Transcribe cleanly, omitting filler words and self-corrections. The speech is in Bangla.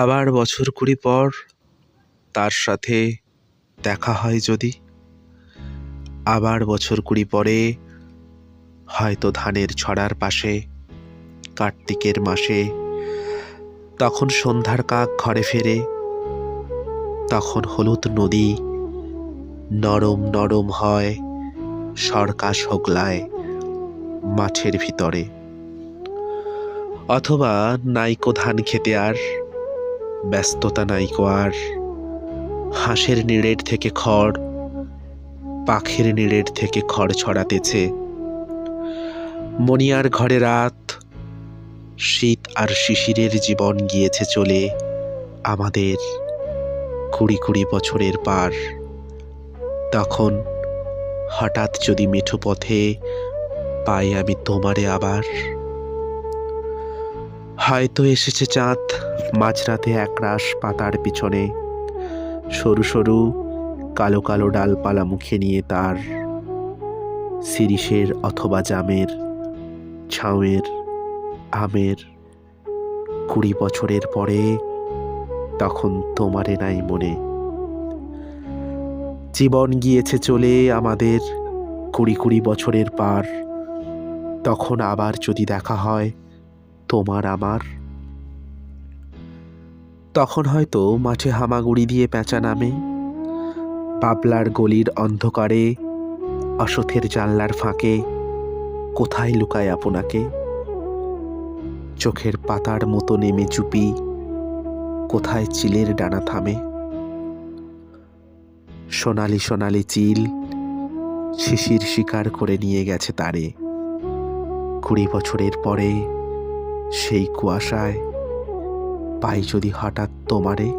আবার বছর কুড়ি পর তার সাথে দেখা হয় যদি, আবার বছর কুড়ি পরে হয়তো ধানের ছড়ার পাশে কার্তিকের মাসে, তখন সন্ধ্যার কাক ঘরে ফেরে, তখন হলুদ নদী নরম নরম হয় সরকাশ হোগলায় মাঠের ভিতরে। অথবা নাইকো ধান খেতে আর ব্যস্ততা নাইকো আর, হাঁসের নিড়ের থেকে খড়, পাখির নিড়ের থেকে খড় ছড়াতেছে। মনিয়ার ঘরে রাত, শীত আর শিশিরের জীবন গিয়েছে চলে আমাদের কুড়ি কুড়ি বছরের পার। তখন হঠাৎ যদি মেঠো পথে পাই আমি তোমারে আবার, হয়তো এসেছে চাঁদ মাঝরাতে একরাশ পাতার পিছনে, সরু সরু কালো কালো ডালপালা মুখে নিয়ে তার, শিরিষের অথবা জামের, ঝাউয়ের, আমের। কুড়ি বছরের পরে তখন তোমারে নাই মনে। জীবন গিয়েছে চলে আমাদের কুড়ি কুড়ি বছরের পার। তখন আবার যদি দেখা হয় তোমার আমার, তখন হয়তো মাঠে হামাগুড়ি দিয়ে পেঁচা নামে, পাবলার গলির অন্ধকারে, অসথের জানলার ফাঁকে কোথায় লুকায় আপনাকে। চোখের পাতার মতো নেমে চুপি, কোথায় চিলের ডানা থামে। সোনালি সোনালি চিল শিশির শিকার করে নিয়ে গেছে তারে। কুড়ি বছরের পরে সেই কুয়াশায় পাই যদি হঠাৎ তোমারে।